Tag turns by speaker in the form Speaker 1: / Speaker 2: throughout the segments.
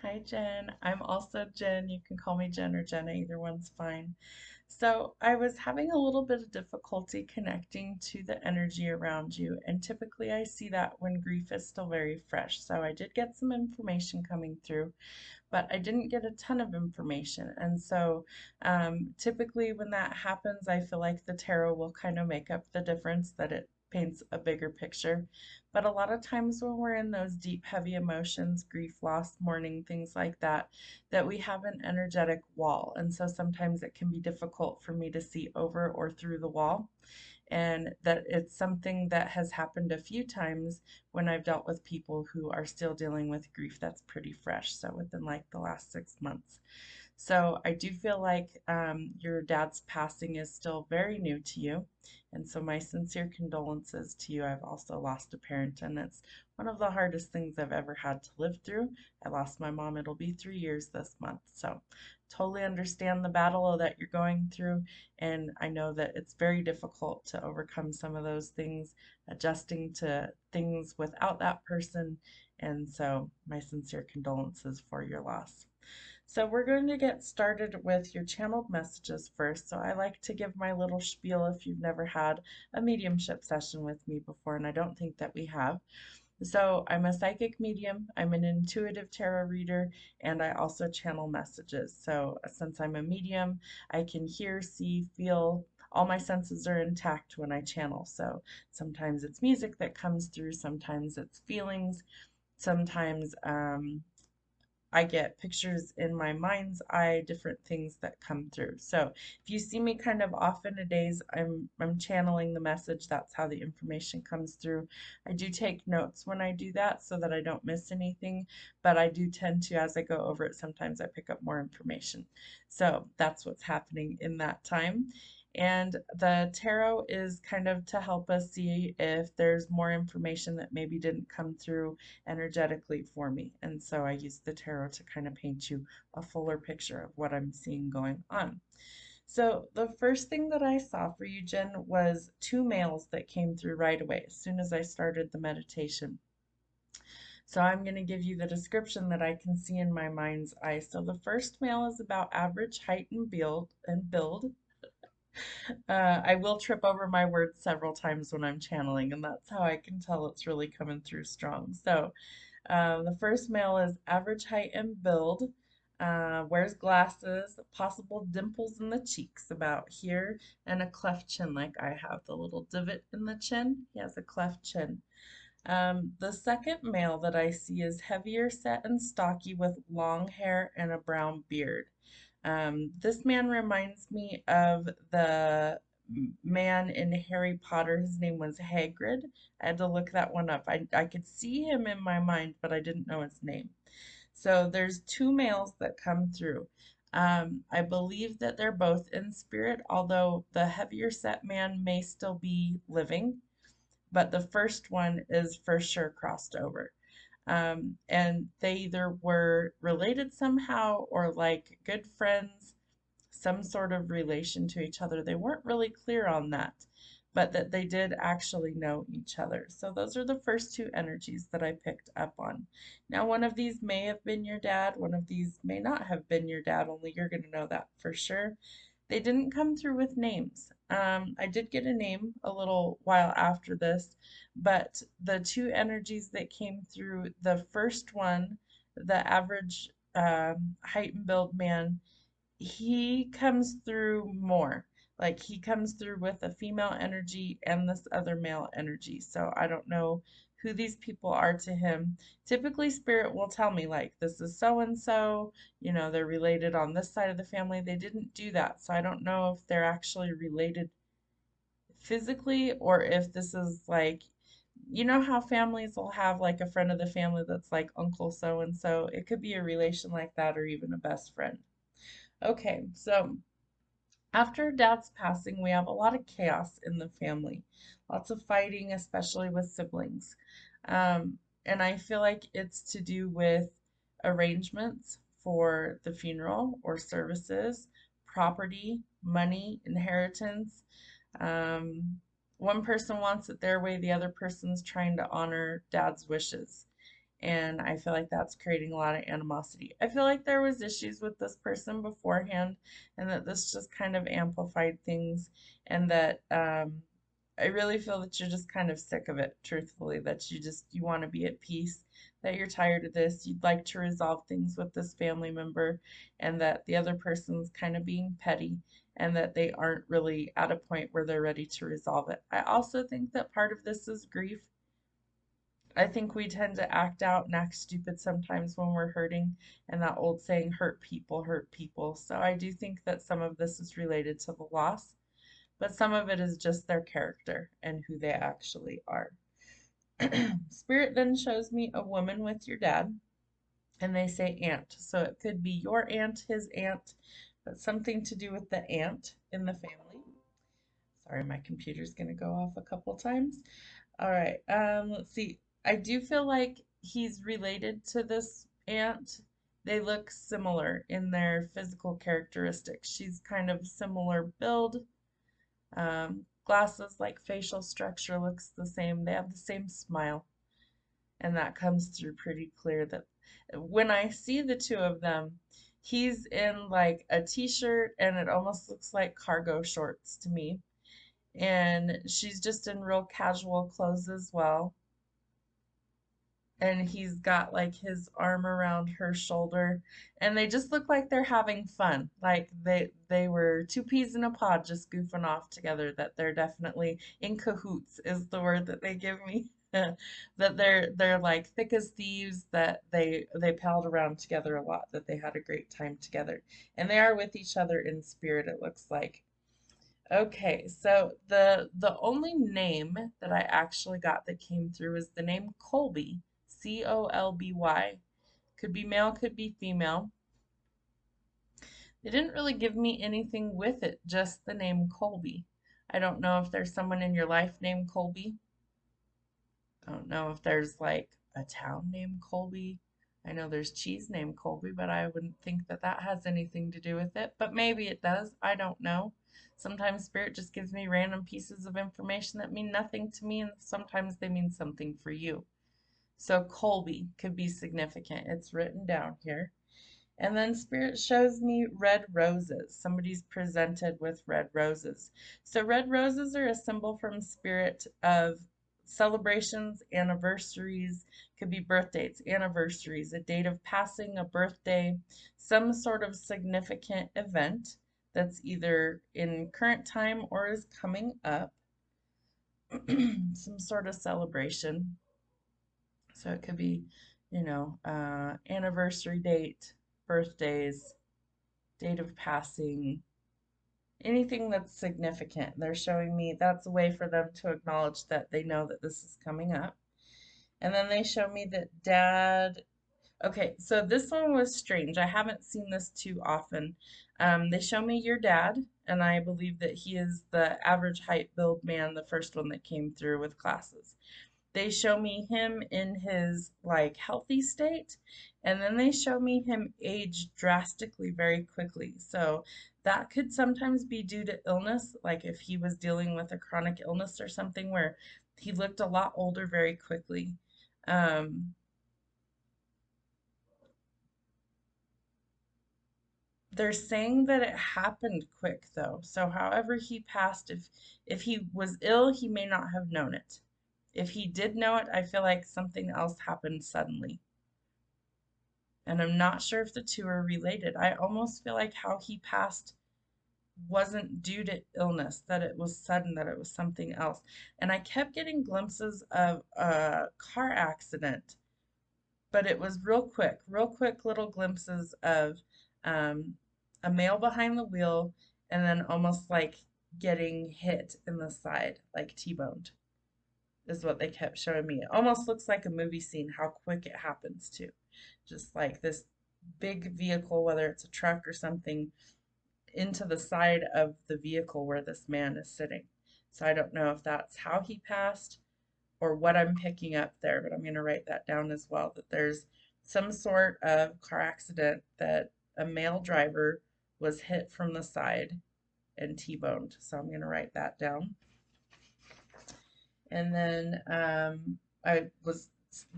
Speaker 1: Hi, Jen. I'm also Jen. You can call me Jen or Jenna, either one's fine. So, I was having a little bit of difficulty connecting to the energy around you, and typically I see that when grief is still very fresh. So, I did get some information coming through, but I didn't get a ton of information. And so, typically when that happens, I feel like the tarot will kind of make up the difference, that it paints a bigger picture. But a lot of times when we're in those deep, heavy emotions, grief, loss, mourning, things like that, that we have an energetic wall. And so sometimes it can be difficult for me to see over or through the wall, and that it's something that has happened a few times when I've dealt with people who are still dealing with grief that's pretty fresh, so within like the last 6 months. So I do feel like your dad's passing is still very new to you. And so my sincere condolences to you. I've also lost a parent, and it's one of the hardest things I've ever had to live through. I lost my mom. It'll be 3 years this month. So totally understand the battle that you're going through. And I know that it's very difficult to overcome some of those things, adjusting to things without that person. And so my sincere condolences for your loss. So we're going to get started with your channeled messages first. So I like to give my little spiel if you've never had a mediumship session with me before, and I don't think that we have. So I'm a psychic medium, I'm an intuitive tarot reader, and I also channel messages. So since I'm a medium, I can hear, see, feel. All my senses are intact when I channel. So sometimes it's music that comes through, sometimes it's feelings, sometimes I get pictures in my mind's eye, different things that come through. So if you see me kind of off in a daze, I'm channeling the message. That's how the information comes through. I do take notes when I do that so that I don't miss anything, but I do tend to, as I go over it, sometimes I pick up more information. So that's what's happening in that time. And the tarot is kind of to help us see if there's more information that maybe didn't come through energetically for me. And so I use the tarot to kind of paint you a fuller picture of what I'm seeing going on. So the first thing that I saw for you, Jen, was two males that came through right away as soon as I started the meditation. So I'm going to give you the description that I can see in my mind's eye. So the first male is about average height and build. I will trip over my words several times when I'm channeling, and that's how I can tell it's really coming through strong. So the first male is average height and build, wears glasses, possible dimples in the cheeks about here, and a cleft chin like I have, the little divot in the chin. He has a cleft chin. The second male that I see is heavier set and stocky with long hair and a brown beard. This man reminds me of the man in Harry Potter. His name was Hagrid. I had to look that one up. I could see him in my mind, but I didn't know his name. So there's two males that come through. I believe that they're both in spirit, although the heavier set man may still be living, but the first one is for sure crossed over. And they either were related somehow or like good friends, some sort of relation to each other. They weren't really clear on that, but that they did actually know each other. So those are the first two energies that I picked up on. Now, one of these may have been your dad, one of these may not have been your dad, only you're going to know that for sure. They didn't come through with names. I did get a name a little while after this, but the two energies that came through, the first one, the average height and build man, he comes through more. Like he comes through with a female energy and this other male energy. So I don't know who these people are to him. Typically, spirit will tell me, like, this is so and so, they're related on this side of the family. They didn't do that. So I don't know if they're actually related physically or if this is like, how families will have like a friend of the family that's like Uncle so and so. It could be a relation like that or even a best friend. Okay, so after dad's passing, we have a lot of chaos in the family, lots of fighting, especially with siblings. And I feel like it's to do with arrangements for the funeral or services, property, money, inheritance. One person wants it their way, the other person's trying to honor dad's wishes. and I feel like that's creating a lot of animosity. I feel like there was issues with this person beforehand, and that this just kind of amplified things, and that I really feel that you're just kind of sick of it, truthfully, that you want to be at peace, that you're tired of this, you'd like to resolve things with this family member, and that the other person's kind of being petty, and that they aren't really at a point where they're ready to resolve it. I also think that part of this is grief. I think we tend to act out and act stupid sometimes when we're hurting, and that old saying, hurt people, hurt people. So I do think that some of this is related to the loss, but some of it is just their character and who they actually are. Spirit then shows me a woman with your dad, and they say aunt. So it could be your aunt, his aunt, but something to do with the aunt in the family. Sorry, my computer's going to go off a couple times. All right, let's see. I do feel like he's related to this aunt. They look similar in their physical characteristics. She's kind of similar build. Glasses, like facial structure looks the same. They have the same smile, and that comes through pretty clear that when I see the two of them, he's in like a t-shirt and it almost looks like cargo shorts to me. And she's just in real casual clothes as well, and he's got like his arm around her shoulder, and they just look like they're having fun, like they were two peas in a pod just goofing off together, that they're definitely in cahoots is the word that they give me. That they're like thick as thieves, that they palled around together a lot, that they had a great time together, and they are with each other in spirit, it looks like. Okay, so the only name that I actually got that came through is the name Colby, Colby. Could be male, could be female. They didn't really give me anything with it, just the name Colby. I don't know if there's someone in your life named Colby. I don't know if there's like a town named Colby. I know there's cheese named Colby, but I wouldn't think that that has anything to do with it. But maybe it does. I don't know. Sometimes Spirit just gives me random pieces of information that mean nothing to me, and sometimes they mean something for you. So Colby could be significant. It's written down here. And then Spirit shows me red roses. Somebody's presented with red roses. So red roses are a symbol from Spirit of celebrations, anniversaries, could be birth dates, anniversaries, a date of passing, a birthday, some sort of significant event that's either in current time or is coming up, some sort of celebration. So it could be, anniversary date, birthdays, date of passing, anything that's significant. They're showing me that's a way for them to acknowledge that they know that this is coming up. And then they show me that dad. Okay, so this one was strange. I haven't seen this too often. They show me your dad, and I believe that he is the average height build man, the first one that came through with glasses. They show me him in his like healthy state, and then they show me him age drastically very quickly. So that could sometimes be due to illness, like if he was dealing with a chronic illness or something where he looked a lot older very quickly. Um, they're saying that it happened quick though. So however he passed, if he was ill, he may not have known it. If he did know it, I feel like something else happened suddenly. And I'm not sure if the two are related. I almost feel like how he passed wasn't due to illness, that it was sudden, that it was something else. And I kept getting glimpses of a car accident, but it was real quick little glimpses of um, a male behind the wheel, and then almost like getting hit in the side, like T-boned, is what they kept showing me. It almost looks like a movie scene, how quick it happens too. Just like this big vehicle, whether it's a truck or something, into the side of the vehicle where this man is sitting. So I don't know if that's how he passed or what I'm picking up there, but I'm going to write that down as well, that there's some sort of car accident that a male driver was hit from the side and T-boned. So I'm going to write that down. And then I was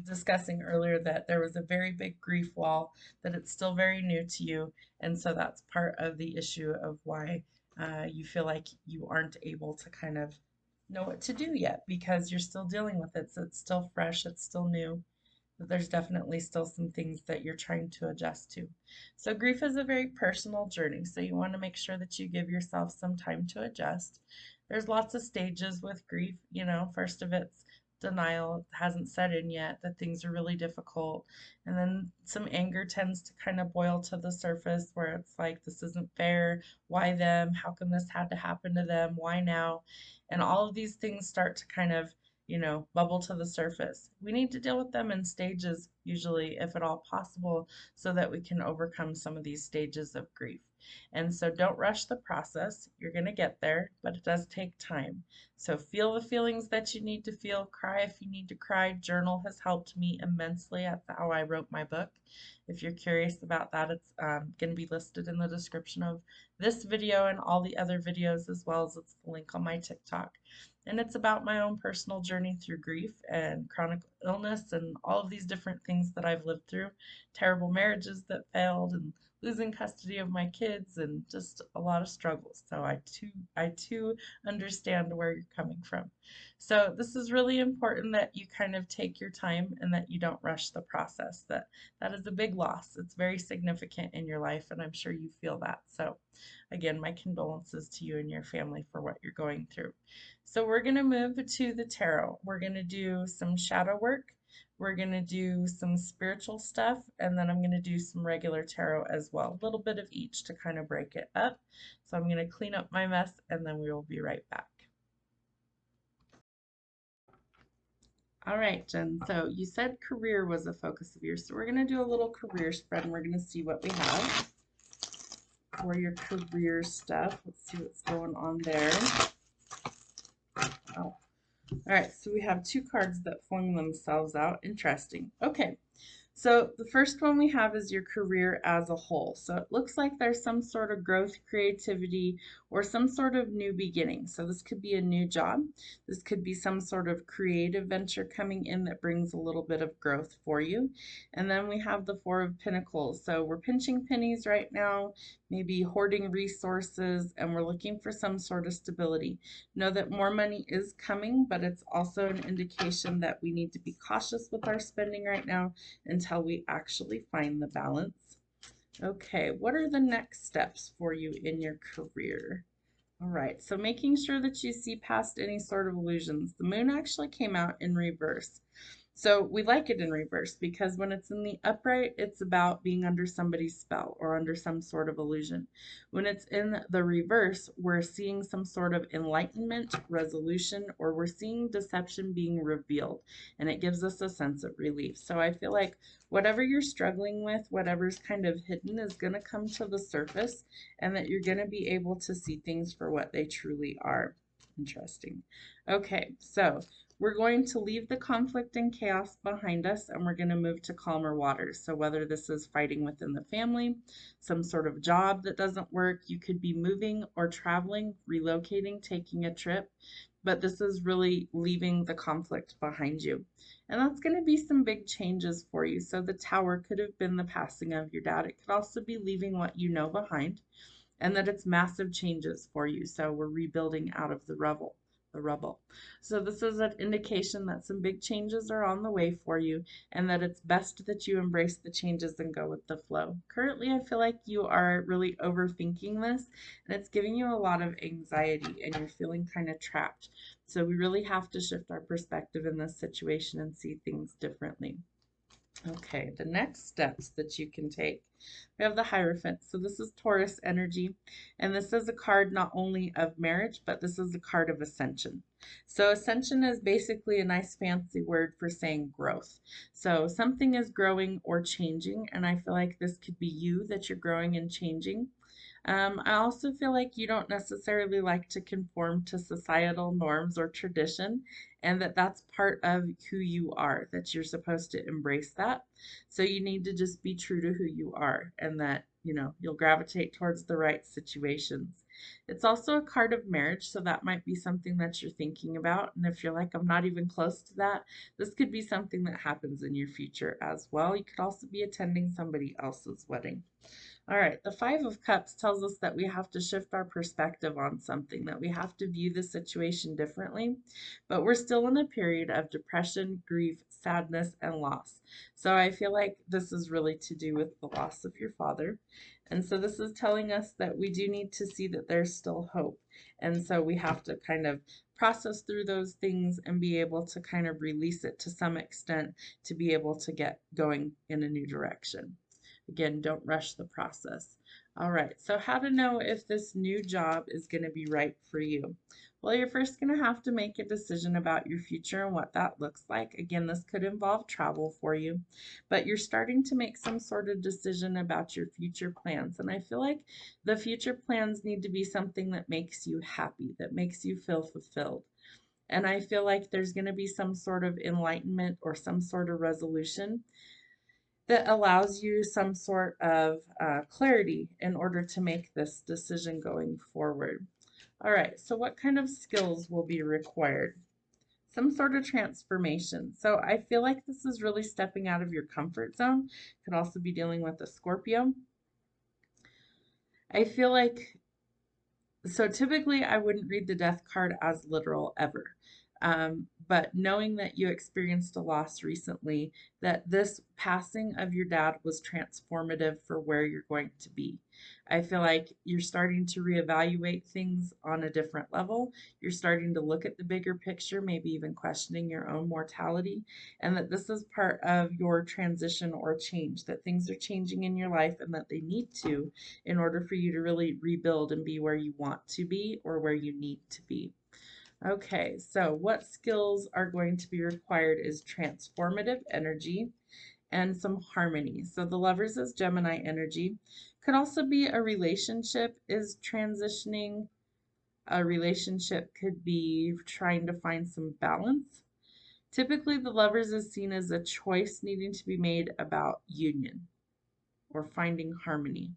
Speaker 1: discussing earlier that there was a very big grief wall, that it's still very new to you. And so that's part of the issue of why you feel like you aren't able to kind of know what to do yet because you're still dealing with it. So it's still fresh, it's still new. But there's definitely still some things that you're trying to adjust to. So grief is a very personal journey, so you want to make sure that you give yourself some time to adjust. There's lots of stages with grief. First of it's denial, it hasn't set in yet, that things are really difficult. And then some anger tends to kind of boil to the surface where it's like, this isn't fair. Why them? How come this had to happen to them? Why now? And all of these things start to kind of bubble to the surface. We need to deal with them in stages, usually, if at all possible, so that we can overcome some of these stages of grief. And so don't rush the process. You're going to get there, but it does take time. So feel the feelings that you need to feel, cry if you need to cry. Journal has helped me immensely. That's how I wrote my book. If you're curious about that, it's going to be listed in the description of this video and all the other videos, as well as it's the link on my TikTok. And it's about my own personal journey through grief and chronic illness and all of these different things that I've lived through, terrible marriages that failed and losing custody of my kids and just a lot of struggles. So I too understand where you're coming from. So this is really important that you kind of take your time and that you don't rush the process. That is a big loss. It's very significant in your life, and I'm sure you feel that. So again, my condolences to you and your family for what you're going through. So we're going to move to the tarot. We're going to do some shadow work. We're going to do some spiritual stuff, and then I'm going to do some regular tarot as well. A little bit of each to kind of break it up. So I'm going to clean up my mess, and then we will be right back. All right, Jen, so you said career was a focus of yours. So we're going to do a little career spread, and we're going to see what we have for your career stuff. Let's see what's going on there. Oh. All right, so we have two cards that flung themselves out. Interesting. Okay, so the first one we have is your career as a whole. So it looks like there's some sort of growth, creativity, or some sort of new beginning. So this could be a new job. This could be some sort of creative venture coming in that brings a little bit of growth for you. And then we have the Four of Pentacles. So we're pinching pennies right now, maybe hoarding resources, and we're looking for some sort of stability. Know that more money is coming, but it's also an indication that we need to be cautious with our spending right now until we actually find the balance. Okay, what are the next steps for you in your career? All right, so making sure that you see past any sort of illusions. The moon actually came out in reverse. So we like it in reverse because when it's in the upright, it's about being under somebody's spell or under some sort of illusion. When it's in the reverse, we're seeing some sort of enlightenment, resolution, or we're seeing deception being revealed, and it gives us a sense of relief. So I feel like whatever you're struggling with, whatever's kind of hidden is going to come to the surface, and that you're going to be able to see things for what they truly are. Interesting. Okay, so we're going to leave the conflict and chaos behind us, and we're going to move to calmer waters. So whether this is fighting within the family, some sort of job that doesn't work, you could be moving or traveling, relocating, taking a trip, but this is really leaving the conflict behind you. And that's going to be some big changes for you. So the Tower could have been the passing of your dad. It could also be leaving what you know behind, and that it's massive changes for you. So we're rebuilding out of the rubble. So this is an indication that some big changes are on the way for you, and that it's best that you embrace the changes and go with the flow. Currently, I feel like you are really overthinking this, and it's giving you a lot of anxiety, and you're feeling kind of trapped. So we really have to shift our perspective in this situation and see things differently. Okay, the next steps that you can take. We have the Hierophant. So this is Taurus energy, and this is a card not only of marriage, but this is a card of ascension. So ascension is basically a nice fancy word for saying growth. So something is growing or changing, and I feel like this could be you that you're growing and changing. I also feel like you don't necessarily like to conform to societal norms or tradition, and that's part of who you are, that you're supposed to embrace that. So you need to just be true to who you are, and that, you'll gravitate towards the right situations. It's also a card of marriage, so that might be something that you're thinking about. And if you're like, I'm not even close to that, this could be something that happens in your future as well. You could also be attending somebody else's wedding. All right, the Five of Cups tells us that we have to shift our perspective on something, that we have to view the situation differently, but we're still in a period of depression, grief, sadness, and loss. So I feel like this is really to do with the loss of your father. And so this is telling us that we do need to see that there's still hope. And so we have to kind of process through those things and be able to kind of release it to some extent to be able to get going in a new direction. Again, don't rush the process. All right, so how to know if this new job is going to be right for you? Well, you're first going to have to make a decision about your future and what that looks like. Again, this could involve travel for you, but you're starting to make some sort of decision about your future plans. And I feel like the future plans need to be something that makes you happy, that makes you feel fulfilled. And I feel like there's going to be some sort of enlightenment or some sort of resolution that allows you some sort of clarity in order to make this decision going forward. All right, so what kind of skills will be required? Some sort of transformation. So I feel like this is really stepping out of your comfort zone. Could also be dealing with a Scorpio. I feel like, so typically I wouldn't read the death card as literal ever. But knowing that you experienced a loss recently, that this passing of your dad was transformative for where you're going to be. I feel like you're starting to reevaluate things on a different level. You're starting to look at the bigger picture, maybe even questioning your own mortality, and that this is part of your transition or change, that things are changing in your life and that they need to in order for you to really rebuild and be where you want to be or where you need to be. Okay, so what skills are going to be required is transformative energy and some harmony. So the Lovers is Gemini energy. Could also be a relationship is transitioning. A relationship could be trying to find some balance. Typically, the Lovers is seen as a choice needing to be made about union or finding harmony.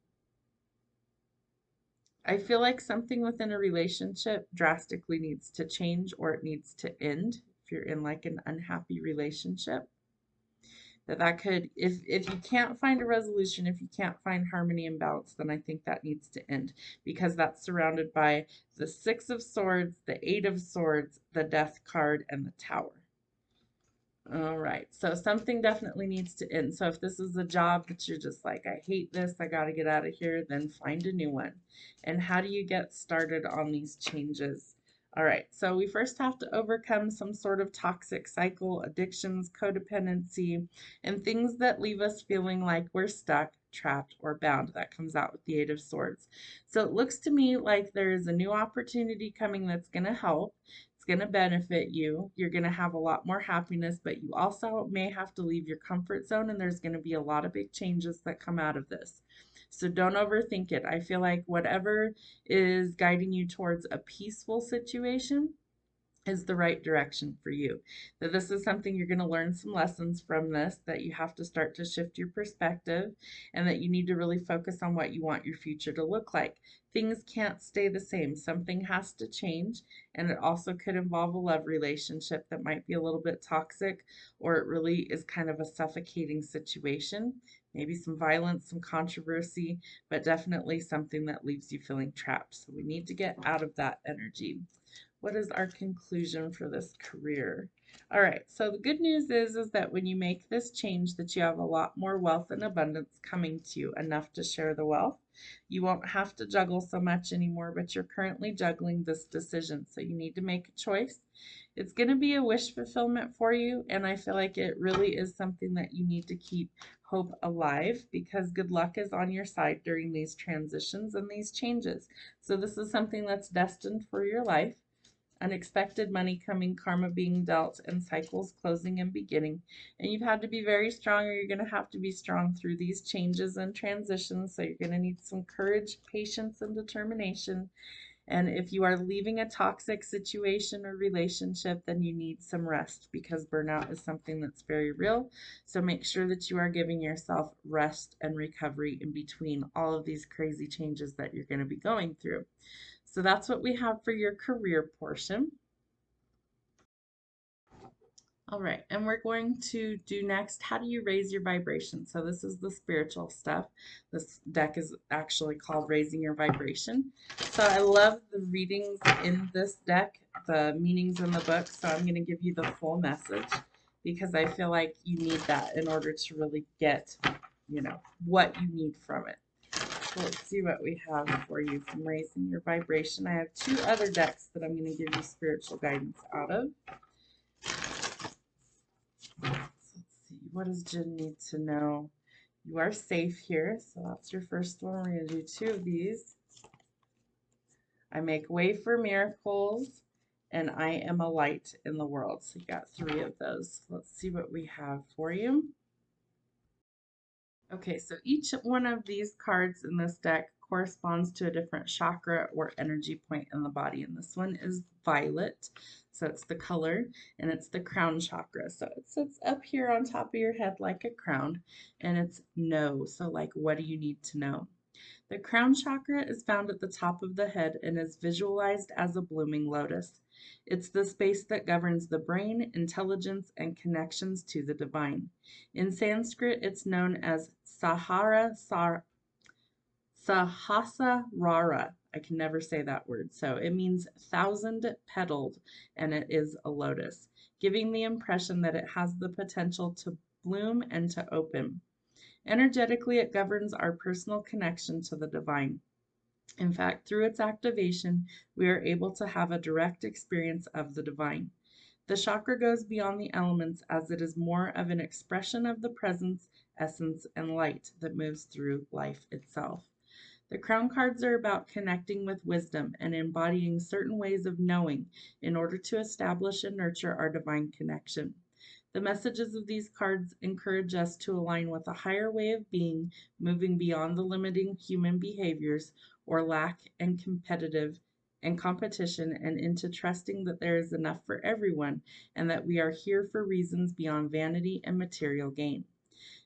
Speaker 1: I feel like something within a relationship drastically needs to change or it needs to end if you're in like an unhappy relationship. That could, if you can't find a resolution, if you can't find harmony and balance, then I think that needs to end because that's surrounded by the Six of Swords, the Eight of Swords, the Death card, and the Tower. All right, so something definitely needs to end. So if this is a job that you're just like, I hate this, I got to get out of here, then find a new one. And how do you get started on these changes? All right, so we first have to overcome some sort of toxic cycle, addictions, codependency, and things that leave us feeling like we're stuck, trapped, or bound. That comes out with the Eight of Swords. So it looks to me like there is a new opportunity coming that's going to help. It's going to benefit you. You're going to have a lot more happiness, but you also may have to leave your comfort zone, and there's going to be a lot of big changes that come out of this. So don't overthink it. I feel like whatever is guiding you towards a peaceful situation is the right direction for you. That this is something you're going to learn some lessons from this, that you have to start to shift your perspective, and that you need to really focus on what you want your future to look like. Things can't stay the same. Something has to change, and it also could involve a love relationship that might be a little bit toxic, or it really is kind of a suffocating situation. Maybe some violence, some controversy, but definitely something that leaves you feeling trapped. So we need to get out of that energy. What is our conclusion for this career? All right, so the good news is that when you make this change, that you have a lot more wealth and abundance coming to you, enough to share the wealth. You won't have to juggle so much anymore, but you're currently juggling this decision, so you need to make a choice. It's going to be a wish fulfillment for you, and I feel like it really is something that you need to keep hope alive, because good luck is on your side during these transitions and these changes. So this is something that's destined for your life. Unexpected money coming, karma being dealt, and cycles closing and beginning. And you've had to be very strong, or you're going to have to be strong through these changes and transitions. So you're going to need some courage, patience, and determination. And if you are leaving a toxic situation or relationship, then you need some rest, because burnout is something that's very real. So make sure that you are giving yourself rest and recovery in between all of these crazy changes that you're going to be going through. So that's what we have for your career portion. All right, and we're going to do next, how do you raise your vibration? So this is the spiritual stuff. This deck is actually called Raising Your Vibration. So I love the readings in this deck, the meanings in the book. So I'm going to give you the full message because I feel like you need that in order to really get, what you need from it. So let's see what we have for you from Raising Your Vibration. I have two other decks that I'm going to give you spiritual guidance out of. Let's see, what does Jen need to know? You are safe here, so that's your first one. We're going to do two of these. I make way for miracles, and I am a light in the world. So you got three of those. Let's see what we have for you. Okay, so each one of these cards in this deck corresponds to a different chakra or energy point in the body. And this one is violet, so it's the color, and it's the crown chakra. So it sits up here on top of your head like a crown, and it's know. So like, what do you need to know? The crown chakra is found at the top of the head and is visualized as a blooming lotus. It's the space that governs the brain, intelligence, and connections to the divine. In Sanskrit, it's known as Sahasrara. I can never say that word. So it means thousand petaled, and it is a lotus, giving the impression that it has the potential to bloom and to open. Energetically, it governs our personal connection to the divine. In fact, through its activation, we are able to have a direct experience of the divine. The chakra goes beyond the elements as it is more of an expression of the presence, essence, and light that moves through life itself. The crown cards are about connecting with wisdom and embodying certain ways of knowing in order to establish and nurture our divine connection. The messages of these cards encourage us to align with a higher way of being, moving beyond the limiting human behaviors or lack and competition and into trusting that there is enough for everyone and that we are here for reasons beyond vanity and material gain.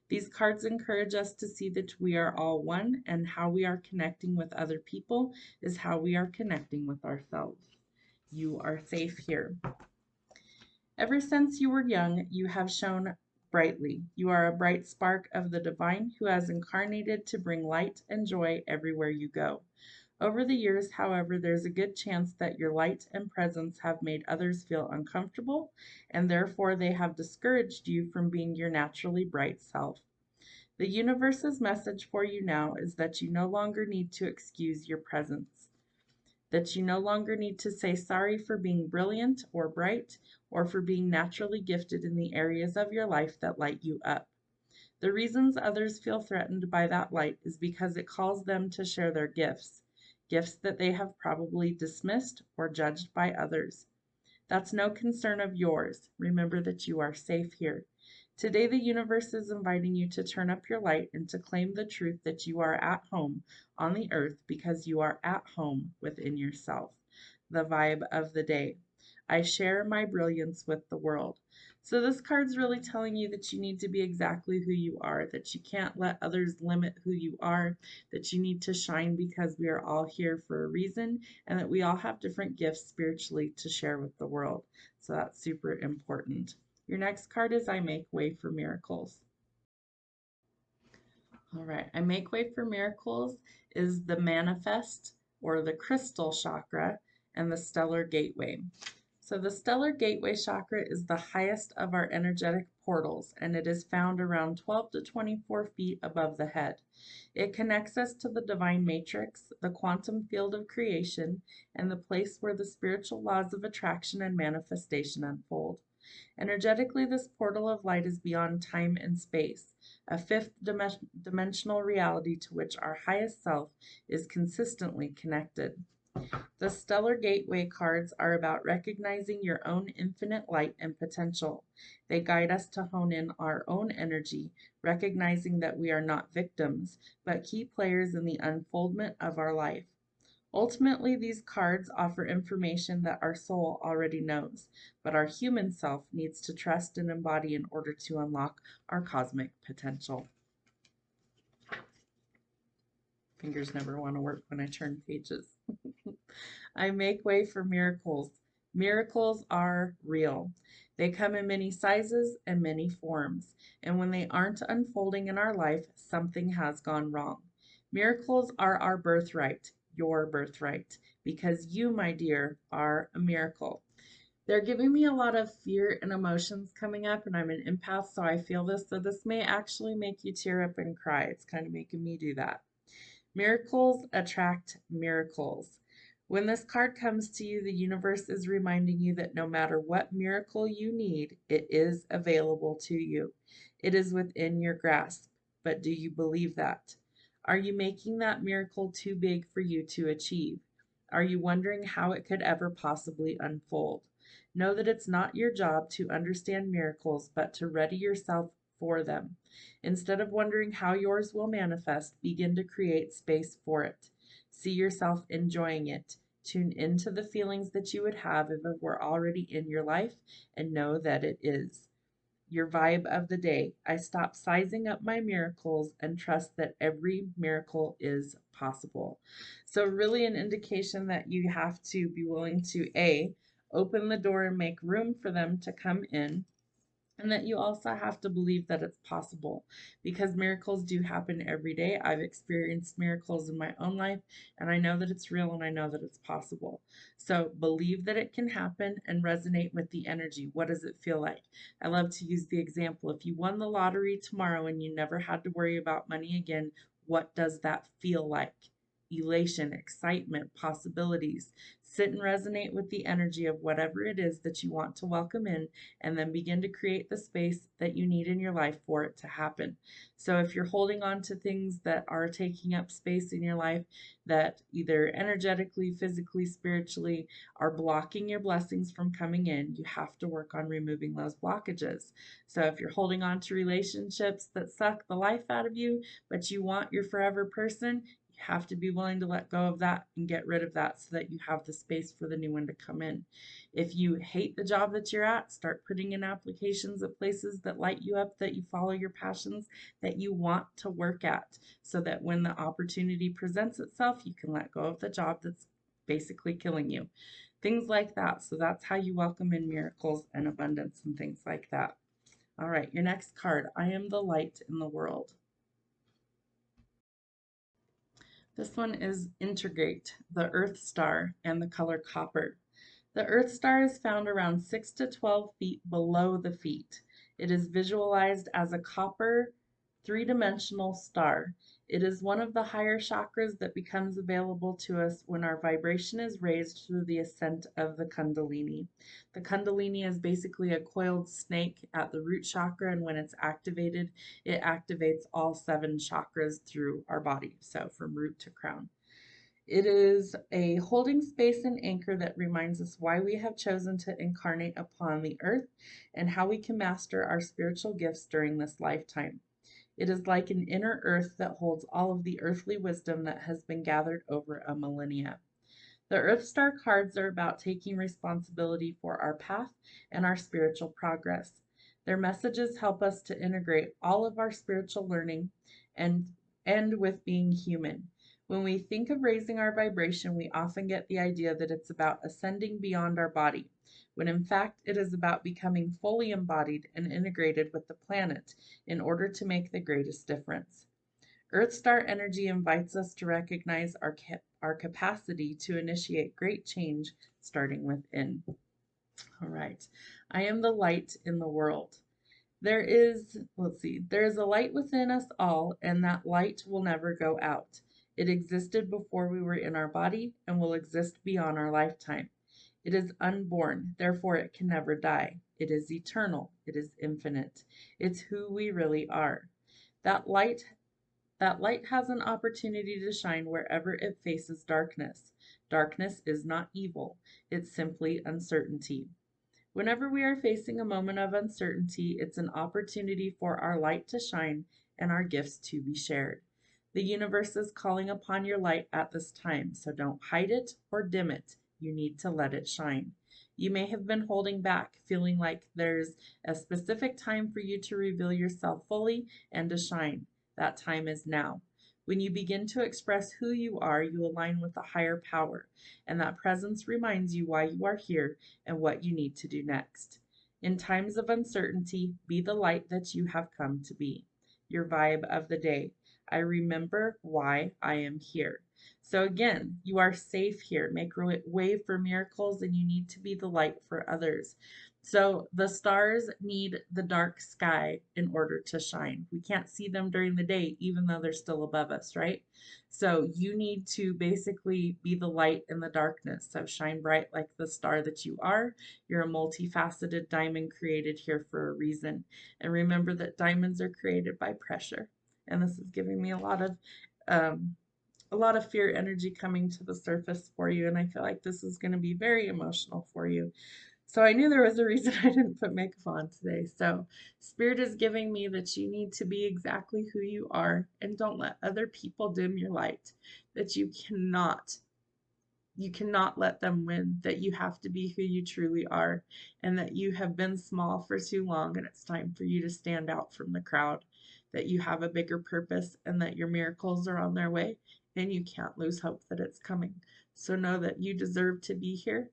Speaker 1: These cards encourage us to see that we are all one, and how we are connecting with other people is how we are connecting with ourselves. You are safe here. Ever since you were young, you have shone brightly. You are a bright spark of the divine who has incarnated to bring light and joy everywhere you go. Over the years, however, there's a good chance that your light and presence have made others feel uncomfortable, and therefore they have discouraged you from being your naturally bright self. The universe's message for you now is that you no longer need to excuse your presence, that you no longer need to say sorry for being brilliant or bright, or for being naturally gifted in the areas of your life that light you up. The reasons others feel threatened by that light is because it calls them to share their gifts, gifts that they have probably dismissed or judged by others. That's no concern of yours. Remember that you are safe here. Today, the universe is inviting you to turn up your light and to claim the truth that you are at home on the earth because you are at home within yourself. The vibe of the day. I share my brilliance with the world. So this card's really telling you that you need to be exactly who you are, that you can't let others limit who you are, that you need to shine because we are all here for a reason, and that we all have different gifts spiritually to share with the world. So that's super important. Your next card is I Make Way for Miracles. All right, I Make Way for Miracles is the manifest or the crystal chakra and the stellar gateway. So the stellar gateway chakra is the highest of our energetic portals, and it is found around 12 to 24 feet above the head. It connects us to the divine matrix, the quantum field of creation, and the place where the spiritual laws of attraction and manifestation unfold. Energetically, this portal of light is beyond time and space, a fifth dimensional reality to which our highest self is consistently connected. The Stellar Gateway cards are about recognizing your own infinite light and potential. They guide us to hone in our own energy, recognizing that we are not victims, but key players in the unfoldment of our life. Ultimately, these cards offer information that our soul already knows, but our human self needs to trust and embody in order to unlock our cosmic potential. Fingers never want to work when I turn pages. I make way for miracles. Miracles are real. They come in many sizes and many forms, and when they aren't unfolding in our life, something has gone wrong. Miracles are our birthright, your birthright, because you, my dear, are a miracle. They're giving me a lot of fear and emotions coming up, and I'm an empath, so I feel this. So this may actually make you tear up and cry. It's kind of making me do that. Miracles attract miracles. When this card comes to you, the universe is reminding you that no matter what miracle you need, it is available to you. It is within your grasp. But do you believe that? Are you making that miracle too big for you to achieve? Are you wondering how it could ever possibly unfold? Know that it's not your job to understand miracles, but to ready yourself for them. Instead of wondering how yours will manifest, begin to create space for it. See yourself enjoying it. Tune into the feelings that you would have if it were already in your life and know that it is. Your vibe of the day. I stop sizing up my miracles and trust that every miracle is possible. So, really, an indication that you have to be willing to A, open the door and make room for them to come in, and that you also have to believe that it's possible because miracles do happen every day. I've experienced miracles in my own life, and I know that it's real and I know that it's possible. So believe that it can happen and resonate with the energy. What does it feel like? I love to use the example, if you won the lottery tomorrow and you never had to worry about money again, what does that feel like? Elation, excitement, possibilities. Sit and resonate with the energy of whatever it is that you want to welcome in, and then begin to create the space that you need in your life for it to happen. So if you're holding on to things that are taking up space in your life that either energetically, physically, spiritually are blocking your blessings from coming in, you have to work on removing those blockages. So if you're holding on to relationships that suck the life out of you, but you want your forever person, you have to be willing to let go of that and get rid of that so that you have the space for the new one to come in. If you hate the job that you're at, start putting in applications at places that light you up, that you follow your passions, that you want to work at, so that when the opportunity presents itself, you can let go of the job that's basically killing you. Things like that. So that's how you welcome in miracles and abundance and things like that. All right, your next card. I am the light in the world. This one is Integrate, the Earth Star, and the color copper. The Earth star is found around 6 to 12 feet below the feet. It is visualized as a copper, three-dimensional star. It is one of the higher chakras that becomes available to us when our vibration is raised through the ascent of the Kundalini. The Kundalini is basically a coiled snake at the root chakra, and when it's activated, it activates all 7 chakras through our body, so from root to crown. It is a holding space and anchor that reminds us why we have chosen to incarnate upon the earth and how we can master our spiritual gifts during this lifetime. It is like an inner earth that holds all of the earthly wisdom that has been gathered over a millennia. The Earth Star cards are about taking responsibility for our path and our spiritual progress. Their messages help us to integrate all of our spiritual learning and end with being human. When we think of raising our vibration, we often get the idea that it's about ascending beyond our body, when in fact it is about becoming fully embodied and integrated with the planet in order to make the greatest difference. Earth Star energy invites us to recognize our capacity to initiate great change starting within. All right. I am the light in the world. There is a light within us all, and that light will never go out. It existed before we were in our body and will exist beyond our lifetime. It is unborn, therefore it can never die. It is eternal. It is infinite. It's who we really are. That light that light has an opportunity to shine wherever it faces darkness. Darkness is not evil, it's simply uncertainty. Whenever we are facing a moment of uncertainty, it's an opportunity for our light to shine and our gifts to be shared. The universe is calling upon your light at this time, so don't hide it or dim it. You need to let it shine. You may have been holding back, feeling like there's a specific time for you to reveal yourself fully and to shine. That time is now. When you begin to express who you are, you align with a higher power, and that presence reminds you why you are here and what you need to do next. In times of uncertainty, be the light that you have come to be. Your vibe of the day. I remember why I am here. So again, you are safe here. Make way for miracles, and you need to be the light for others. So the stars need the dark sky in order to shine. We can't see them during the day, even though they're still above us, right? So you need to basically be the light in the darkness. So shine bright like the star that you are. You're a multifaceted diamond created here for a reason. And remember that diamonds are created by pressure. And this is giving me um, a lot of fear energy coming to the surface for you. And I feel like this is going to be very emotional for you. So I knew there was a reason I didn't put makeup on today. So Spirit is giving me that you need to be exactly who you are and don't let other people dim your light. That you cannot let them win, that you have to be who you truly are, and that you have been small for too long and it's time for you to stand out from the crowd, that you have a bigger purpose and that your miracles are on their way and you can't lose hope that it's coming. So know that you deserve to be here,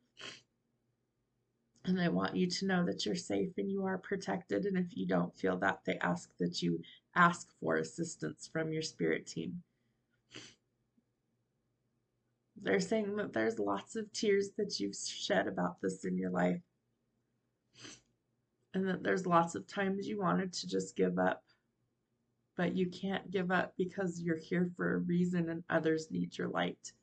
Speaker 1: and I want you to know that you're safe and you are protected, and if you don't feel that, they ask that you ask for assistance from your spirit team. They're saying that there's lots of tears that you've shed about this in your life, and that there's lots of times you wanted to just give up, but you can't give up because you're here for a reason and others need your light.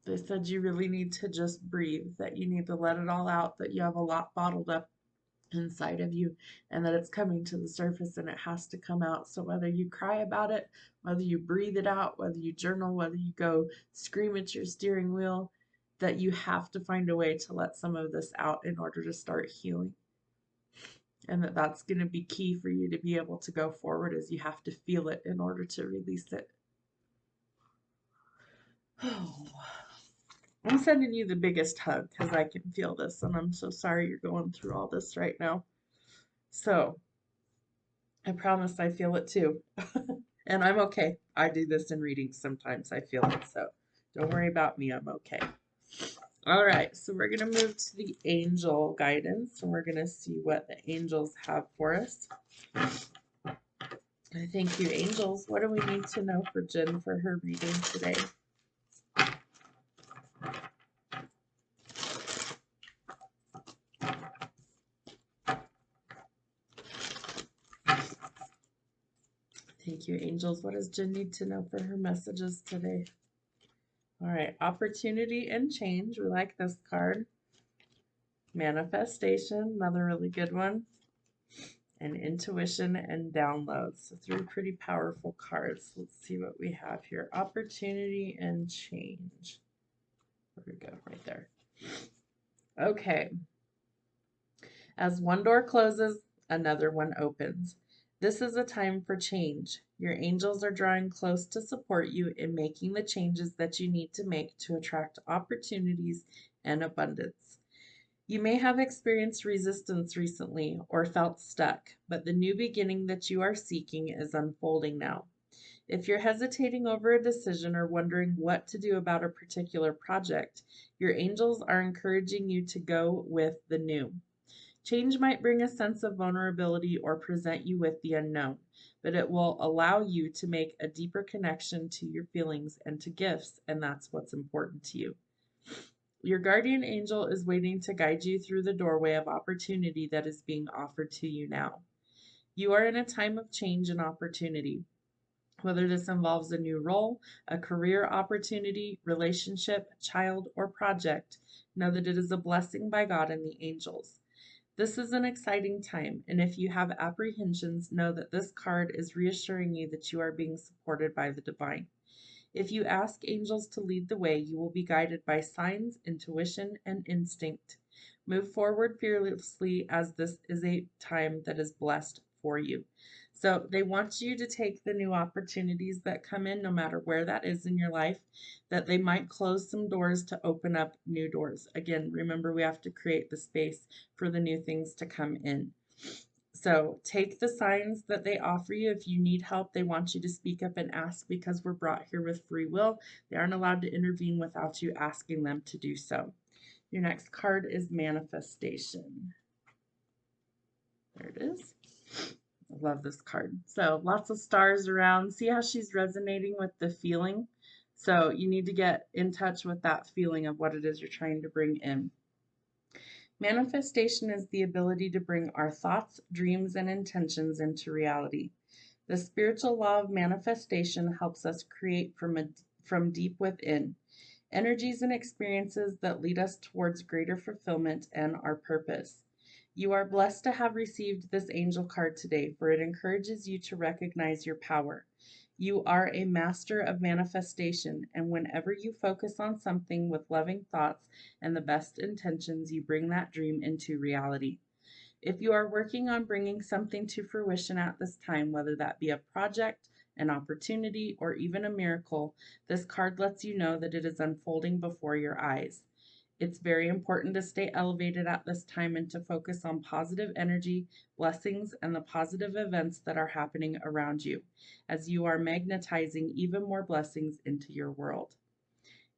Speaker 1: They said you really need to just breathe, that you need to let it all out, that you have a lot bottled up inside of you and that it's coming to the surface and it has to come out. So whether you cry about it, whether you breathe it out, whether you journal, whether you go scream at your steering wheel, that you have to find a way to let some of this out in order to start healing. And that's going to be key for you to be able to go forward, is you have to feel it in order to release it. Oh, I'm sending you the biggest hug because I can feel this, and I'm so sorry you're going through all this right now. So I promise I feel it too. And I'm okay. I do this in readings sometimes. I feel it. So don't worry about me. I'm okay. All right. So we're going to move to the angel guidance, and we're going to see what the angels have for us. Thank you, angels. What do we need to know for Jen for her reading today? Thank you, angels. What does Jen need to know for her messages today? All right, opportunity and change. We like this card. Manifestation, another really good one. And intuition and downloads. So 3 pretty powerful cards. Let's see what we have here. Opportunity and change. Where we go? Right there. Okay. As one door closes, another one opens. This is a time for change. Your angels are drawing close to support you in making the changes that you need to make to attract opportunities and abundance. You may have experienced resistance recently or felt stuck, but the new beginning that you are seeking is unfolding now. If you're hesitating over a decision or wondering what to do about a particular project, your angels are encouraging you to go with the new. Change might bring a sense of vulnerability or present you with the unknown, but it will allow you to make a deeper connection to your feelings and to gifts, and that's what's important to you. Your guardian angel is waiting to guide you through the doorway of opportunity that is being offered to you now. You are in a time of change and opportunity. Whether this involves a new role, a career opportunity, relationship, child, or project, know that it is a blessing by God and the angels. This is an exciting time, and if you have apprehensions, know that this card is reassuring you that you are being supported by the divine. If you ask angels to lead the way, you will be guided by signs, intuition, and instinct. Move forward fearlessly, as this is a time that is blessed for you. So they want you to take the new opportunities that come in, no matter where that is in your life, that they might close some doors to open up new doors. Again, remember, we have to create the space for the new things to come in. So take the signs that they offer you. If you need help, they want you to speak up and ask, because we're brought here with free will. They aren't allowed to intervene without you asking them to do so. Your next card is manifestation. There it is. I love this card. So lots of stars around. See how she's resonating with the feeling? So you need to get in touch with that feeling of what it is you're trying to bring in. Manifestation is the ability to bring our thoughts, dreams, and intentions into reality. The spiritual law of manifestation helps us create from deep within, energies and experiences that lead us towards greater fulfillment and our purpose. You are blessed to have received this angel card today, for it encourages you to recognize your power. You are a master of manifestation, and whenever you focus on something with loving thoughts and the best intentions, you bring that dream into reality. If you are working on bringing something to fruition at this time, whether that be a project, an opportunity, or even a miracle, this card lets you know that it is unfolding before your eyes. It's very important to stay elevated at this time and to focus on positive energy, blessings, and the positive events that are happening around you, as you are magnetizing even more blessings into your world.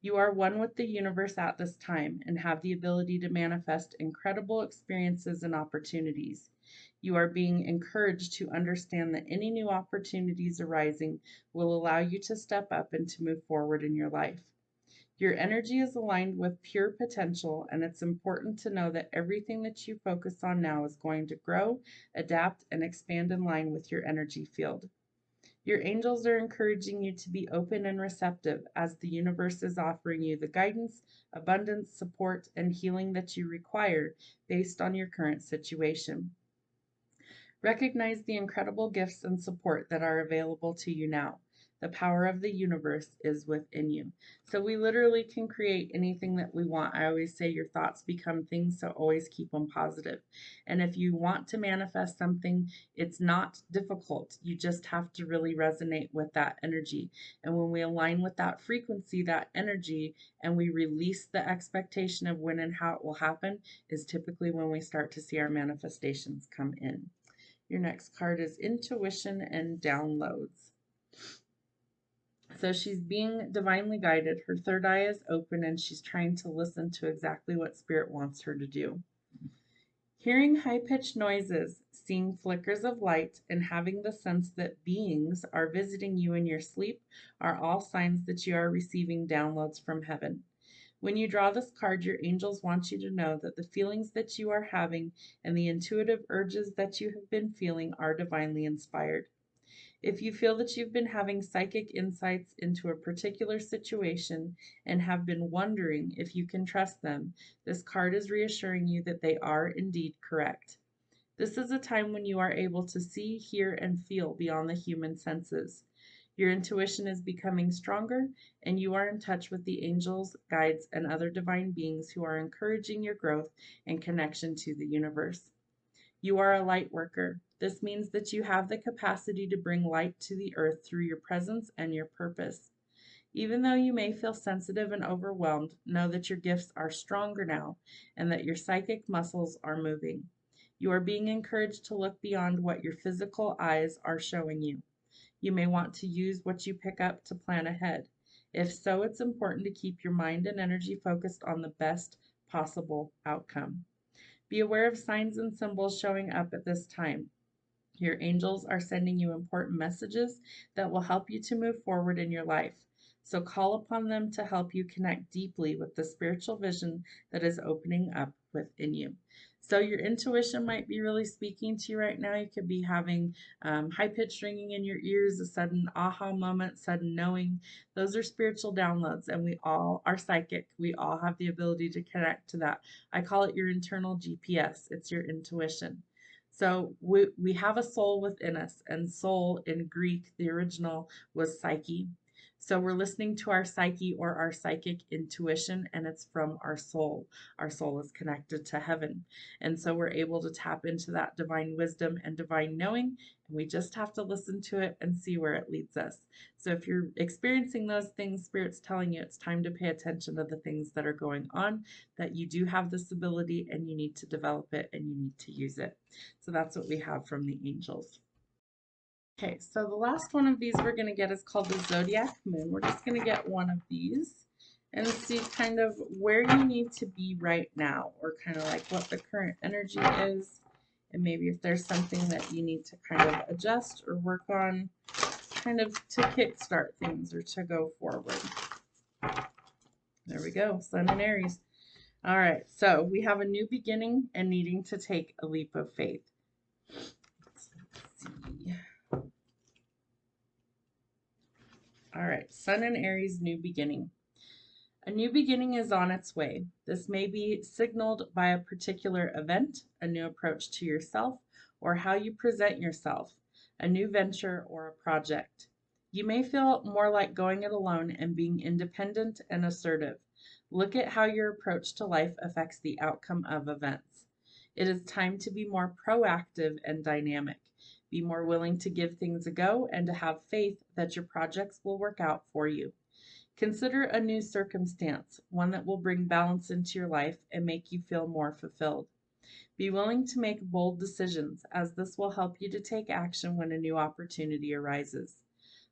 Speaker 1: You are one with the universe at this time and have the ability to manifest incredible experiences and opportunities. You are being encouraged to understand that any new opportunities arising will allow you to step up and to move forward in your life. Your energy is aligned with pure potential, and it's important to know that everything that you focus on now is going to grow, adapt, and expand in line with your energy field. Your angels are encouraging you to be open and receptive, as the universe is offering you the guidance, abundance, support, and healing that you require based on your current situation. Recognize the incredible gifts and support that are available to you now. The power of the universe is within you. So we literally can create anything that we want. I always say your thoughts become things, so always keep them positive. And if you want to manifest something, it's not difficult. You just have to really resonate with that energy. And when we align with that frequency, that energy, and we release the expectation of when and how it will happen, is typically when we start to see our manifestations come in. Your next card is intuition and downloads. So she's being divinely guided. Her third eye is open and she's trying to listen to exactly what Spirit wants her to do. Hearing high-pitched noises, seeing flickers of light, and having the sense that beings are visiting you in your sleep are all signs that you are receiving downloads from heaven. When you draw this card, your angels want you to know that the feelings that you are having and the intuitive urges that you have been feeling are divinely inspired. If you feel that you've been having psychic insights into a particular situation and have been wondering if you can trust them, this card is reassuring you that they are indeed correct. This is a time when you are able to see, hear, and feel beyond the human senses. Your intuition is becoming stronger, and you are in touch with the angels, guides, and other divine beings who are encouraging your growth and connection to the universe. You are a light worker. This means that you have the capacity to bring light to the earth through your presence and your purpose. Even though you may feel sensitive and overwhelmed, know that your gifts are stronger now and that your psychic muscles are moving. You are being encouraged to look beyond what your physical eyes are showing you. You may want to use what you pick up to plan ahead. If so, it's important to keep your mind and energy focused on the best possible outcome. Be aware of signs and symbols showing up at this time. Your angels are sending you important messages that will help you to move forward in your life. So call upon them to help you connect deeply with the spiritual vision that is opening up within you. So your intuition might be really speaking to you right now. You could be having high-pitched ringing in your ears, a sudden aha moment, sudden knowing. Those are spiritual downloads, and we all are psychic. We all have the ability to connect to that. I call it your internal GPS. It's your intuition. So we have a soul within us, and soul in Greek, the original was psyche. So we're listening to our psyche or our psychic intuition, and it's from our soul. Our soul is connected to heaven. And so we're able to tap into that divine wisdom and divine knowing, and we just have to listen to it and see where it leads us. So if you're experiencing those things, Spirit's telling you it's time to pay attention to the things that are going on, that you do have this ability and you need to develop it and you need to use it. So that's what we have from the angels. Okay, so the last one of these we're going to get is called the Zodiac Moon. We're just going to get one of these and see kind of where you need to be right now, or kind of like what the current energy is, and maybe if there's something that you need to kind of adjust or work on, kind of to kickstart things or to go forward. There we go, Sun and Aries. All right, so we have a new beginning and needing to take a leap of faith. Let's see. All right, Sun and Aries, new beginning. A new beginning is on its way. This may be signaled by a particular event, a new approach to yourself, or how you present yourself, a new venture or a project. You may feel more like going it alone and being independent and assertive. Look at how your approach to life affects the outcome of events. It is time to be more proactive and dynamic. Be more willing to give things a go and to have faith that your projects will work out for you. Consider a new circumstance, one that will bring balance into your life and make you feel more fulfilled. Be willing to make bold decisions, as this will help you to take action when a new opportunity arises.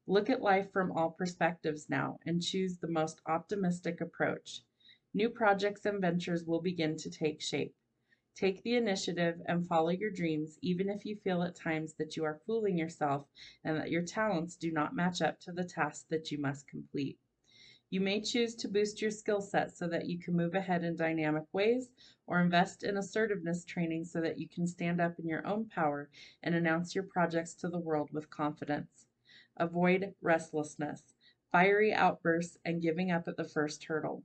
Speaker 1: Look at life from all perspectives now and choose the most optimistic approach. New projects and ventures will begin to take shape. Take the initiative and follow your dreams, even if you feel at times that you are fooling yourself and that your talents do not match up to the task that you must complete. You may choose to boost your skill set so that you can move ahead in dynamic ways, or invest in assertiveness training so that you can stand up in your own power and announce your projects to the world with confidence. Avoid restlessness, fiery outbursts, and giving up at the first hurdle.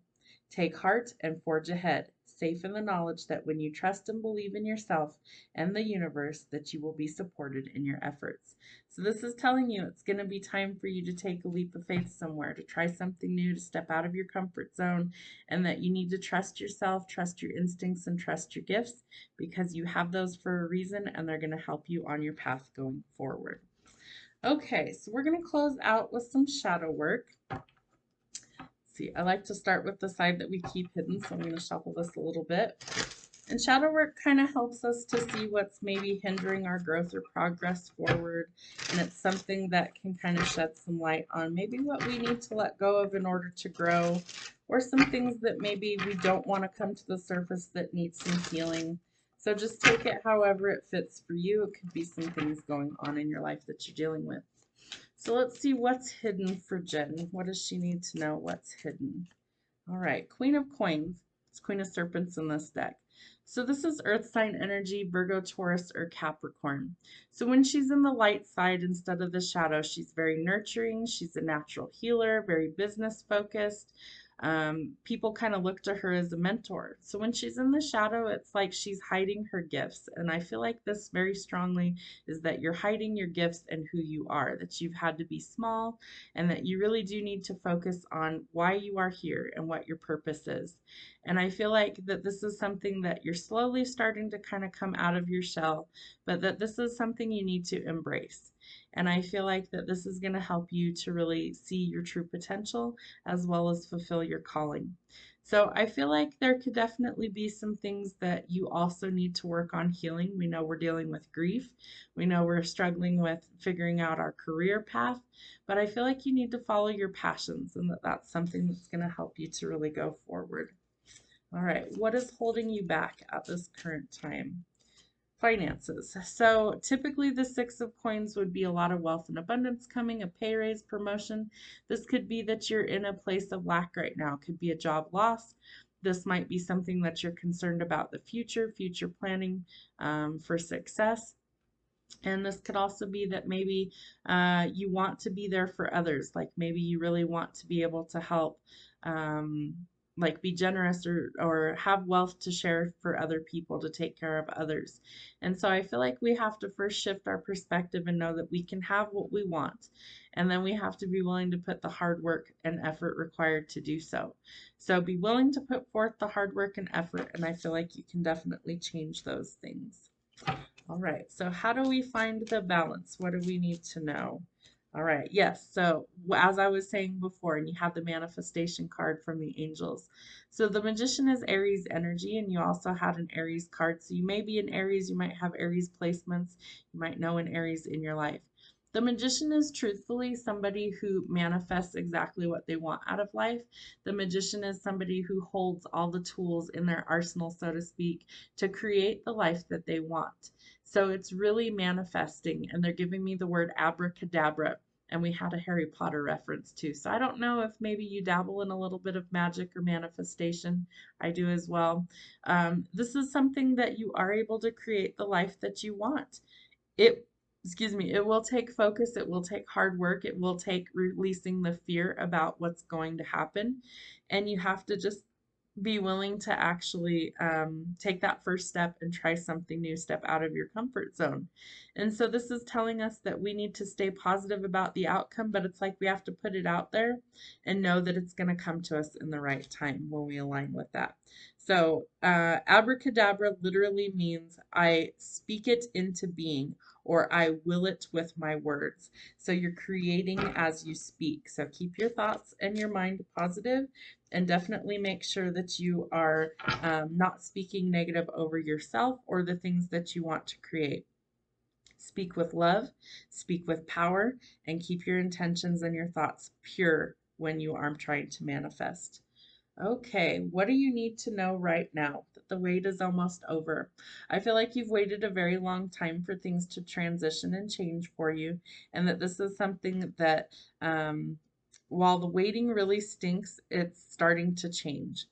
Speaker 1: Take heart and forge ahead, safe in the knowledge that when you trust and believe in yourself and the universe, that you will be supported in your efforts. So this is telling you it's going to be time for you to take a leap of faith somewhere, to try something new, to step out of your comfort zone, and that you need to trust yourself, trust your instincts, and trust your gifts, because you have those for a reason and they're going to help you on your path going forward. Okay, so we're going to close out with some shadow work. See, I like to start with the side that we keep hidden, so I'm going to shuffle this a little bit. And shadow work kind of helps us to see what's maybe hindering our growth or progress forward. And it's something that can kind of shed some light on maybe what we need to let go of in order to grow, or some things that maybe we don't want to come to the surface that need some healing. So just take it however it fits for you. It could be some things going on in your life that you're dealing with. So let's see what's hidden for Jen. What does she need to know? What's hidden? All right, Queen of Coins. It's Queen of Serpents in this deck. So this is Earth sign energy, Virgo, Taurus, or Capricorn. So when she's in the light side instead of the shadow, she's very nurturing. She's a natural healer, very business focused. People kind of look to her as a mentor. So when she's in the shadow, it's like she's hiding her gifts. And I feel like this very strongly is that you're hiding your gifts and who you are, that you've had to be small, and that you really do need to focus on why you are here and what your purpose is. And I feel like that this is something that you're slowly starting to kind of come out of your shell, but that this is something you need to embrace. And I feel like that this is going to help you to really see your true potential as well as fulfill your calling. So I feel like there could definitely be some things that you also need to work on healing. We know we're dealing with grief. We know we're struggling with figuring out our career path, but I feel like you need to follow your passions, and that that's something that's going to help you to really go forward. All right, what is holding you back at this current time? Finances. So typically the Six of Coins would be a lot of wealth and abundance coming, a pay raise, promotion. This could be that you're in a place of lack right now. It could be a job loss. This might be something that you're concerned about the future planning for success. And this could also be that maybe you want to be there for others. Like maybe you really want to be able to help like be generous or have wealth to share for other people, to take care of others. And so I feel like we have to first shift our perspective and know that we can have what we want. And then we have to be willing to put the hard work and effort required to do so. So be willing to put forth the hard work and effort, and I feel like you can definitely change those things. All right, so how do we find the balance? What do we need to know? All right, yes, so as I was saying before, and you have the manifestation card from the angels. So the magician is Aries energy, and you also had an Aries card. So you may be in Aries, you might have Aries placements, you might know an Aries in your life. The magician is truthfully somebody who manifests exactly what they want out of life. The magician is somebody who holds all the tools in their arsenal, so to speak, to create the life that they want. So it's really manifesting, and they're giving me the word abracadabra. And we had a Harry Potter reference too. So I don't know if maybe you dabble in a little bit of magic or manifestation. I do as well. This is something that you are able to create the life that you want. It, excuse me, it will take focus, it will take hard work, it will take releasing the fear about what's going to happen. And you have to just be willing to actually take that first step and try something new, step out of your comfort zone. And so this is telling us that we need to stay positive about the outcome, but it's like we have to put it out there and know that it's going to come to us in the right time when we align with that. So abracadabra literally means I speak it into being, or I will it with my words. So you're creating as you speak. So keep your thoughts and your mind positive, and definitely make sure that you are not speaking negative over yourself or the things that you want to create. Speak with love, speak with power, and keep your intentions and your thoughts pure when you are trying to manifest. Okay, what do you need to know right now that the wait is almost over? I feel like you've waited a very long time for things to transition and change for you, and that this is something that, while the waiting really stinks, it's starting to change.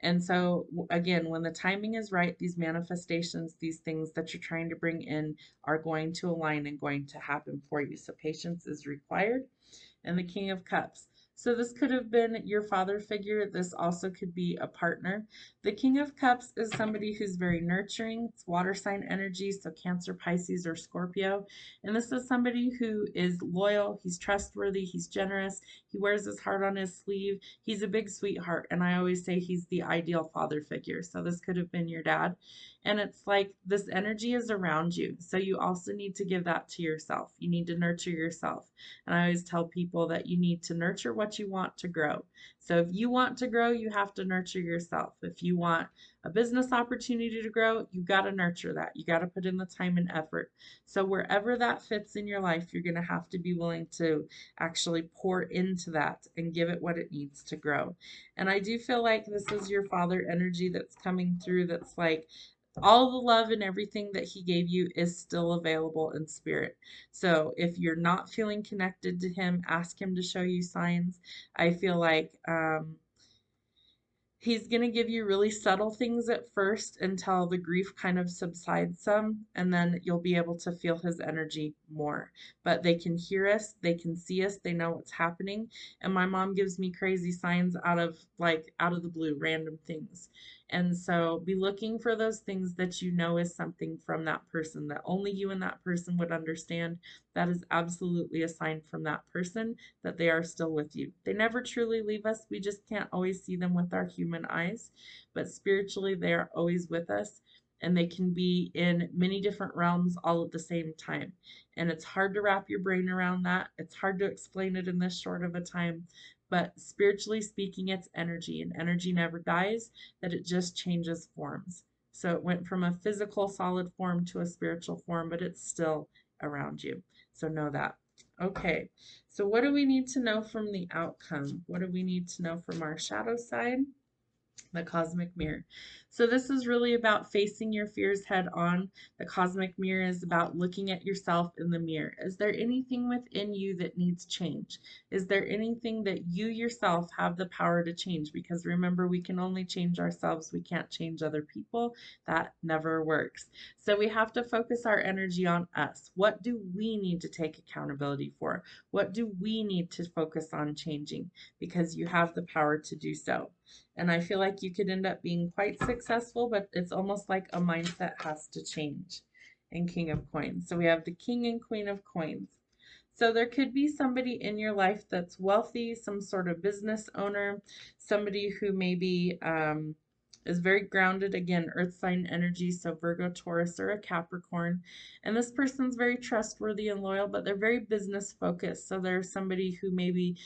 Speaker 1: And so, again, when the timing is right, these manifestations, these things that you're trying to bring in are going to align and going to happen for you. So, patience is required. And the King of Cups. So this could have been your father figure. This also could be a partner. The King of Cups is somebody who's very nurturing. It's water sign energy, so Cancer, Pisces, or Scorpio. And this is somebody who is loyal, he's trustworthy, he's generous, he wears his heart on his sleeve. He's a big sweetheart, and I always say he's the ideal father figure. So this could have been your dad. And it's like this energy is around you. So you also need to give that to yourself. You need to nurture yourself. And I always tell people that you need to nurture what you want to grow. So if you want to grow, you have to nurture yourself. If you want a business opportunity to grow, you got to nurture that. You got to put in the time and effort. So wherever that fits in your life, you're going to have to be willing to actually pour into that and give it what it needs to grow. And I do feel like this is your father energy that's coming through, that's like, all the love and everything that he gave you is still available in spirit. So if you're not feeling connected to him, ask him to show you signs. I feel like he's going to give you really subtle things at first until the grief kind of subsides some, and then you'll be able to feel his energy more. But they can hear us, they can see us, they know what's happening. And my mom gives me crazy signs out of the blue, random things. And so be looking for those things that you know is something from that person that only you and that person would understand. That is absolutely a sign from that person that they are still with you. They never truly leave us. We just can't always see them with our human eyes, but spiritually, they are always with us, and they can be in many different realms all at the same time. And it's hard to wrap your brain around that. It's hard to explain it in this short of a time, but spiritually speaking, it's energy, and energy never dies, that it just changes forms. So it went from a physical solid form to a spiritual form, but it's still around you. So know that. Okay, so what do we need to know from the outcome? What do we need to know from our shadow side? The cosmic mirror. So this is really about facing your fears head on. The cosmic mirror is about looking at yourself in the mirror. Is there anything within you that needs change? Is there anything that you yourself have the power to change? Because remember, we can only change ourselves. We can't change other people. That never works. So we have to focus our energy on us. What do we need to take accountability for? What do we need to focus on changing? Because you have the power to do so. And I feel like you could end up being quite successful, but it's almost like a mindset has to change in King of Coins. So we have the King and Queen of Coins. So there could be somebody in your life that's wealthy, some sort of business owner, somebody who maybe is very grounded, again, earth sign energy, so Virgo, Taurus, or a Capricorn. And this person's very trustworthy and loyal, but they're very business focused. So there's somebody who maybe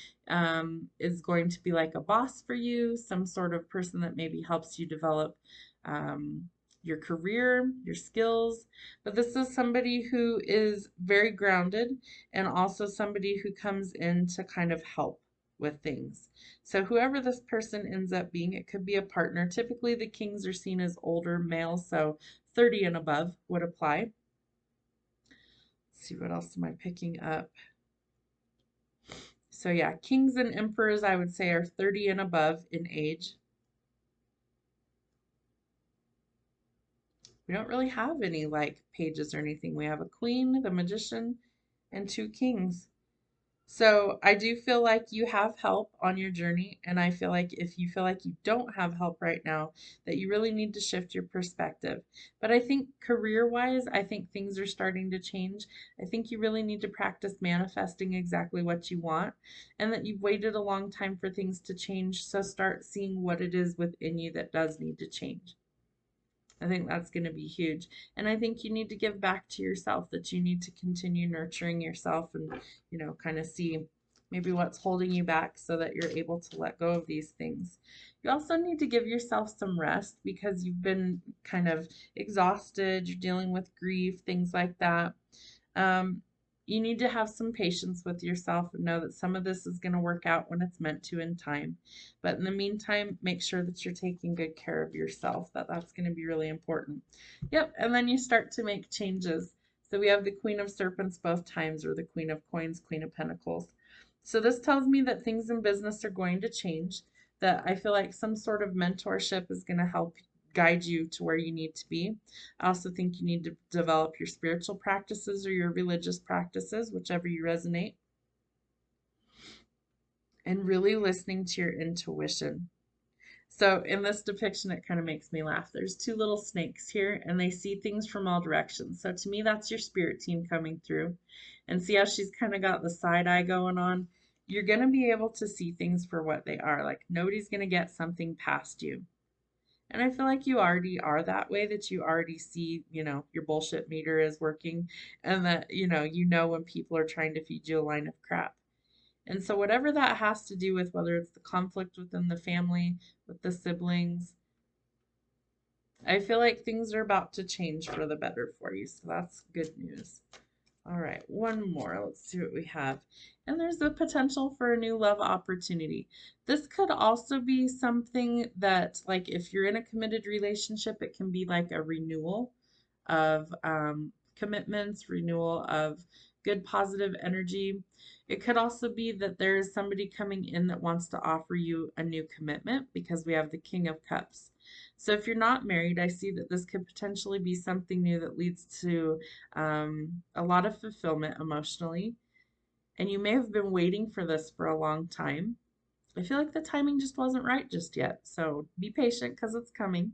Speaker 1: is going to be like a boss for you, some sort of person that maybe helps you develop um, your career, your skills. But this is somebody who is very grounded and also somebody who comes in to kind of help with things. So whoever this person ends up being, it could be a partner. Typically the kings are seen as older males, so 30 and above would apply. Let's see, what else am I picking up? So yeah, kings and emperors I would say are 30 and above in age. We don't really have any like pages or anything. We have a queen, the magician, and two kings. So I do feel like you have help on your journey, and I feel like if you feel like you don't have help right now, that you really need to shift your perspective. But I think career-wise, I think things are starting to change. I think you really need to practice manifesting exactly what you want, and that you've waited a long time for things to change, so start seeing what it is within you that does need to change. I think that's going to be huge. And I think you need to give back to yourself, that you need to continue nurturing yourself and, kind of see maybe what's holding you back so that you're able to let go of these things. You also need to give yourself some rest because you've been kind of exhausted, you're dealing with grief, things like that. Um, you need to have some patience with yourself and know that some of this is going to work out when it's meant to in time. But in the meantime, make sure that you're taking good care of yourself. That's going to be really important. Yep, and then you start to make changes. So we have the Queen of Serpents both times, or the Queen of Coins, Queen of Pentacles. So this tells me that things in business are going to change, that I feel like some sort of mentorship is going to help guide you to where you need to be. I also think you need to develop your spiritual practices or your religious practices, whichever you resonate, and really listening to your intuition. So in this depiction, it kind of makes me laugh. There's two little snakes here, and they see things from all directions. So to me, that's your spirit team coming through. And see how she's kind of got the side eye going on? You're going to be able to see things for what they are. Like nobody's going to get something past you. And I feel like you already are that way, that you already see, your bullshit meter is working, and that, you know when people are trying to feed you a line of crap. And so whatever that has to do with, whether it's the conflict within the family, with the siblings, I feel like things are about to change for the better for you. So that's good news. All right, one more. Let's see what we have. And there's the potential for a new love opportunity. This could also be something that, like, if you're in a committed relationship, it can be like a renewal of commitments, renewal of good positive energy. It could also be that there is somebody coming in that wants to offer you a new commitment because we have the King of Cups. So if you're not married, I see that this could potentially be something new that leads to a lot of fulfillment emotionally. And you may have been waiting for this for a long time. I feel like the timing just wasn't right just yet. So be patient because it's coming.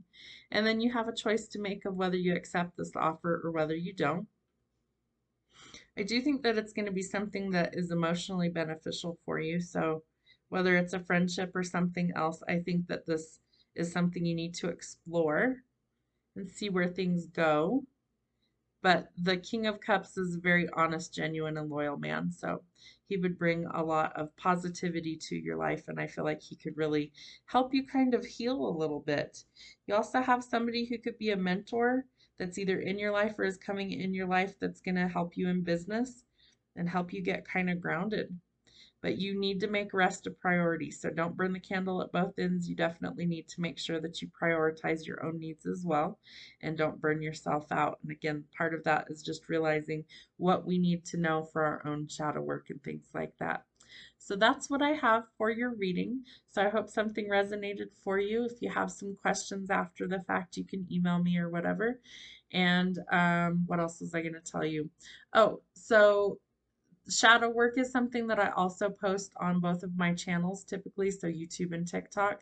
Speaker 1: And then you have a choice to make of whether you accept this offer or whether you don't. I do think that it's going to be something that is emotionally beneficial for you. So whether it's a friendship or something else, I think that this is something you need to explore and see where things go. But the King of Cups is a very honest, genuine, and loyal man. So he would bring a lot of positivity to your life. And I feel like he could really help you kind of heal a little bit. You also have somebody who could be a mentor that's either in your life or is coming in your life that's going to help you in business and help you get kind of grounded. But you need to make rest a priority. So don't burn the candle at both ends. You definitely need to make sure that you prioritize your own needs as well and don't burn yourself out. And again, part of that is just realizing what we need to know for our own shadow work and things like that. So that's what I have for your reading. So I hope something resonated for you. If you have some questions after the fact, you can email me or whatever. And what else was I going to tell you? Oh, so shadow work is something that I also post on both of my channels typically, so YouTube and TikTok.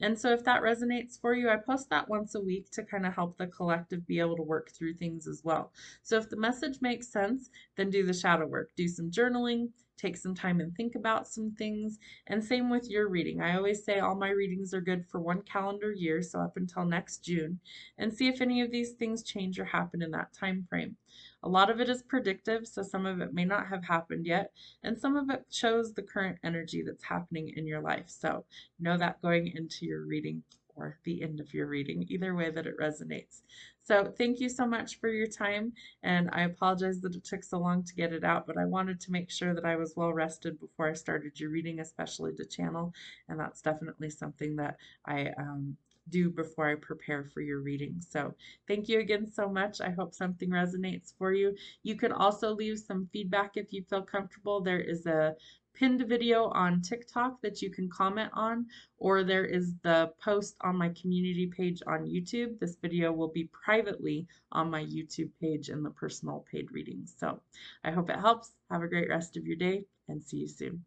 Speaker 1: And so if that resonates for you, I post that once a week to kind of help the collective be able to work through things as well. So if the message makes sense, then do the shadow work, do some journaling, take some time and think about some things. And same with your reading. I always say all my readings are good for 1 calendar year, so up until next June, and see if any of these things change or happen in that time frame. A lot of it is predictive, so some of it may not have happened yet, and some of it shows the current energy that's happening in your life. So know that going into your reading or the end of your reading, either way that it resonates. So thank you so much for your time, and I apologize that it took so long to get it out, but I wanted to make sure that I was well rested before I started your reading, especially to channel, and that's definitely something that I do before I prepare for your reading. So thank you again so much. I hope something resonates for you. You can also leave some feedback if you feel comfortable. There is a pinned video on TikTok that you can comment on, or there is the post on my community page on YouTube. This video will be privately on my YouTube page in the personal paid readings. So I hope it helps. Have a great rest of your day and see you soon.